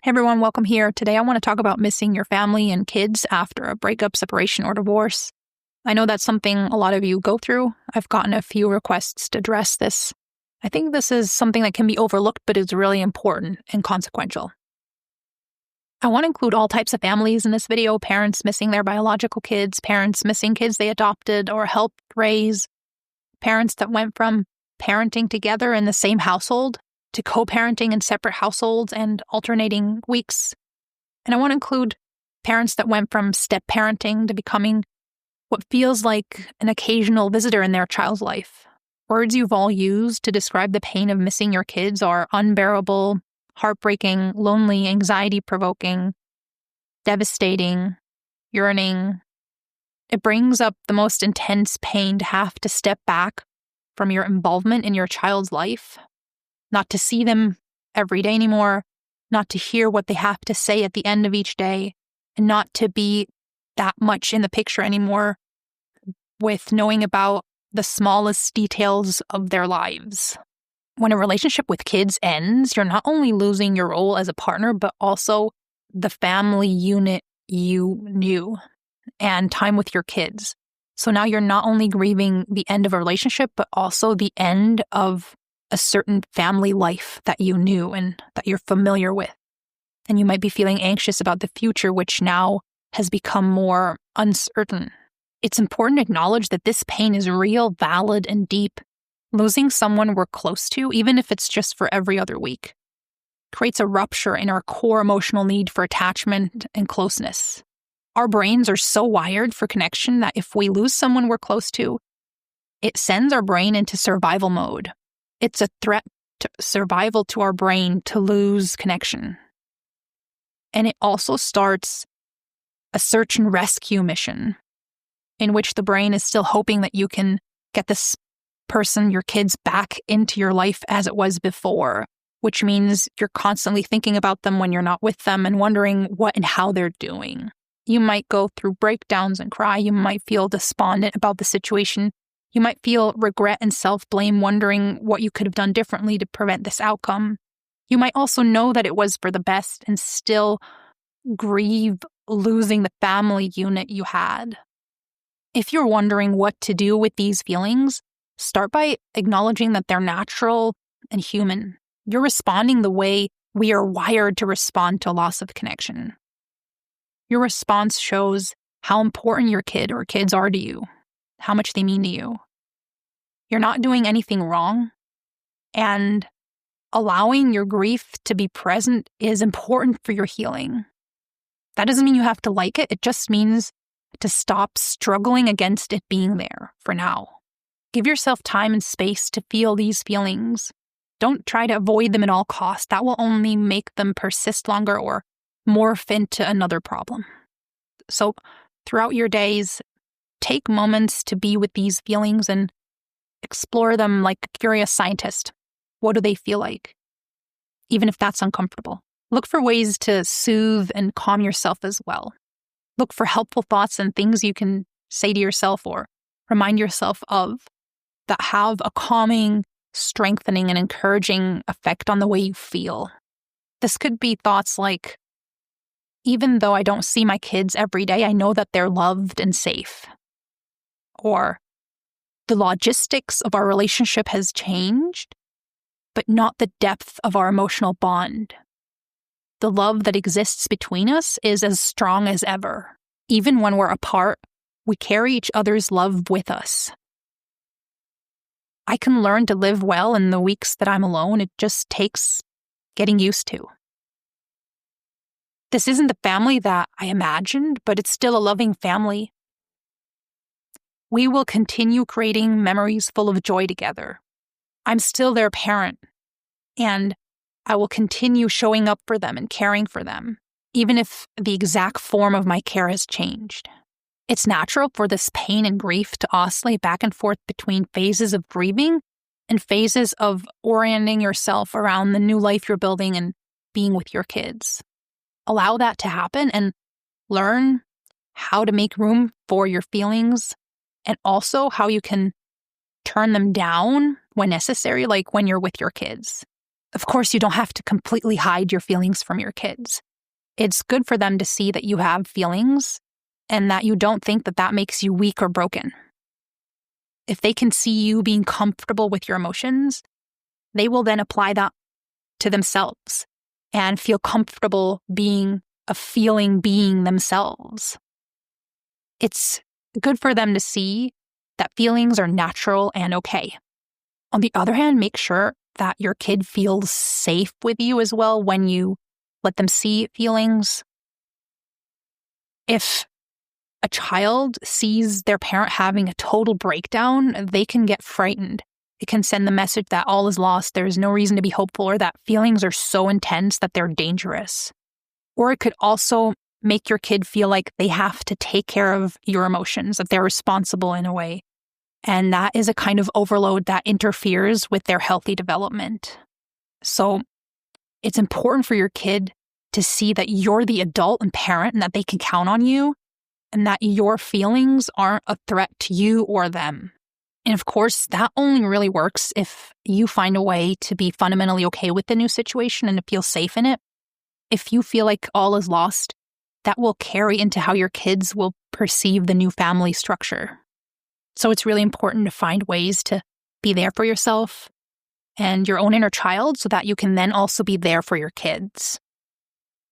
Hey everyone, welcome here. Today I want to talk about missing your family and kids after a breakup, separation, or divorce. I know that's something a lot of you go through. I've gotten a few requests to address this. I think this is something that can be overlooked, but is really important and consequential. I want to include all types of families in this video: parents missing their biological kids, parents missing kids they adopted or helped raise, parents that went from parenting together in the same household to co-parenting in separate households and alternating weeks. And I want to include parents that went from step-parenting to becoming what feels like an occasional visitor in their child's life. Words you've all used to describe the pain of missing your kids are unbearable, heartbreaking, lonely, anxiety-provoking, devastating, yearning. It brings up the most intense pain to have to step back from your involvement in your child's life, not to see them every day anymore, not to hear what they have to say at the end of each day, and not to be that much in the picture anymore with knowing about the smallest details of their lives. When a relationship with kids ends, you're not only losing your role as a partner, but also the family unit you knew and time with your kids. So now you're not only grieving the end of a relationship, but also the end of a certain family life that you knew and that you're familiar with. And you might be feeling anxious about the future, which now has become more uncertain. It's important to acknowledge that this pain is real, valid, and deep. Losing someone we're close to, even if it's just for every other week, creates a rupture in our core emotional need for attachment and closeness. Our brains are so wired for connection that if we lose someone we're close to, it sends our brain into survival mode. It's a threat to survival to our brain to lose connection. And it also starts a search and rescue mission in which the brain is still hoping that you can get this person, your kids, back into your life as it was before, which means you're constantly thinking about them when you're not with them and wondering what and how they're doing. You might go through breakdowns and cry. You might feel despondent about the situation. You might feel regret and self-blame, wondering what you could have done differently to prevent this outcome. You might also know that it was for the best and still grieve losing the family unit you had. If you're wondering what to do with these feelings, start by acknowledging that they're natural and human. You're responding the way we are wired to respond to loss of connection. Your response shows how important your kid or kids are to you, how much they mean to you. You're not doing anything wrong, and allowing your grief to be present is important for your healing. That doesn't mean you have to like it. It just means to stop struggling against it being there for now. Give yourself time and space to feel these feelings. Don't try to avoid them at all costs. That will only make them persist longer or morph into another problem. So throughout your days, take moments to be with these feelings and explore them like a curious scientist. What do they feel like? Even if that's uncomfortable. Look for ways to soothe and calm yourself as well. Look for helpful thoughts and things you can say to yourself or remind yourself of that have a calming, strengthening, and encouraging effect on the way you feel. This could be thoughts like, even though I don't see my kids every day, I know that they're loved and safe. Or, the logistics of our relationship has changed, but not the depth of our emotional bond. The love that exists between us is as strong as ever. Even when we're apart, we carry each other's love with us. I can learn to live well in the weeks that I'm alone. It just takes getting used to. This isn't the family that I imagined, but it's still a loving family. We will continue creating memories full of joy together. I'm still their parent, and I will continue showing up for them and caring for them, even if the exact form of my care has changed. It's natural for this pain and grief to oscillate back and forth between phases of grieving and phases of orienting yourself around the new life you're building and being with your kids. Allow that to happen and learn how to make room for your feelings and also how you can turn them down when necessary, like when you're with your kids. Of course, you don't have to completely hide your feelings from your kids. It's good for them to see that you have feelings and that you don't think that that makes you weak or broken. If they can see you being comfortable with your emotions, they will then apply that to themselves and feel comfortable being a feeling being themselves. It's good for them to see that feelings are natural and okay. On the other hand, make sure that your kid feels safe with you as well when you let them see feelings. If a child sees their parent having a total breakdown, they can get frightened. It can send the message that all is lost, there's no reason to be hopeful, or that feelings are so intense that they're dangerous. Or it could also make your kid feel like they have to take care of your emotions, that they're responsible in a way. And that is a kind of overload that interferes with their healthy development. So it's important for your kid to see that you're the adult and parent and that they can count on you and that your feelings aren't a threat to you or them. And of course, that only really works if you find a way to be fundamentally okay with the new situation and to feel safe in it. If you feel like all is lost, that will carry into how your kids will perceive the new family structure. So it's really important to find ways to be there for yourself and your own inner child so that you can then also be there for your kids.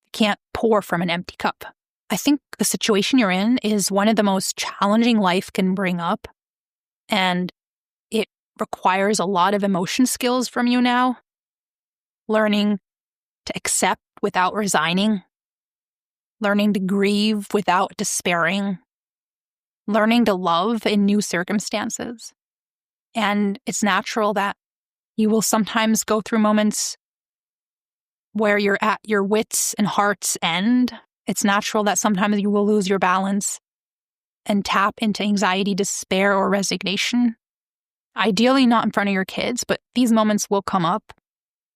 You can't pour from an empty cup. I think the situation you're in is one of the most challenging life can bring up, and it requires a lot of emotion skills from you now. Learning to accept without resigning, learning to grieve without despairing, learning to love in new circumstances. And it's natural that you will sometimes go through moments where you're at your wits and heart's end. It's natural that sometimes you will lose your balance and tap into anxiety, despair, or resignation. Ideally not in front of your kids, but these moments will come up.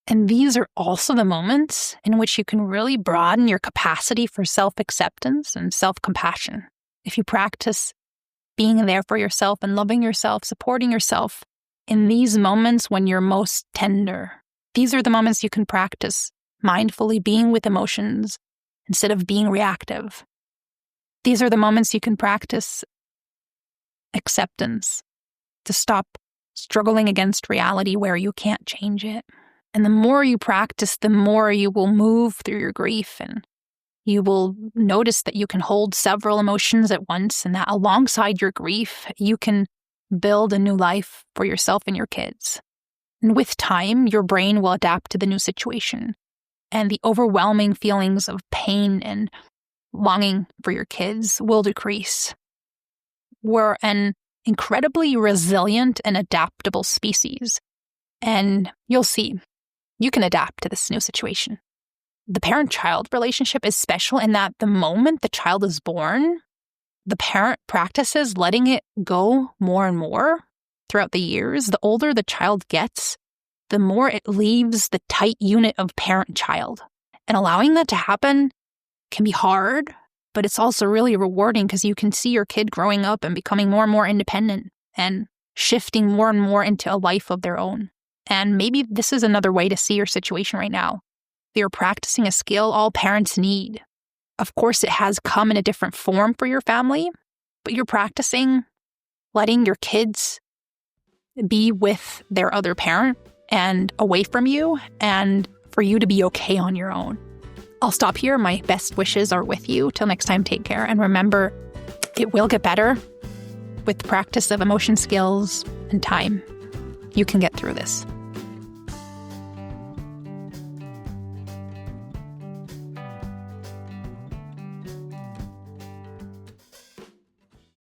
And these are also the moments in which you can really broaden your capacity for self-acceptance and self-compassion. If you practice being there for yourself and loving yourself, supporting yourself in these moments when you're most tender, these are the moments you can practice mindfully being with emotions instead of being reactive. These are the moments you can practice acceptance, to stop struggling against reality where you can't change it. And the more you practice, the more you will move through your grief, and you will notice that you can hold several emotions at once, and that alongside your grief, you can build a new life for yourself and your kids. And with time, your brain will adapt to the new situation, and the overwhelming feelings of pain and longing for your kids will decrease. We're an incredibly resilient and adaptable species, and you'll see, you can adapt to this new situation. The parent-child relationship is special in that the moment the child is born, the parent practices letting it go more and more throughout the years. The older the child gets, the more it leaves the tight unit of parent-child. And allowing that to happen can be hard, but it's also really rewarding because you can see your kid growing up and becoming more and more independent and shifting more and more into a life of their own. And maybe this is another way to see your situation right now. You're practicing a skill all parents need. Of course, it has come in a different form for your family, but you're practicing letting your kids be with their other parent and away from you, and for you to be okay on your own. I'll stop here. My best wishes are with you. Till next time, take care. And remember, it will get better with practice of emotion skills and time. You can get through this.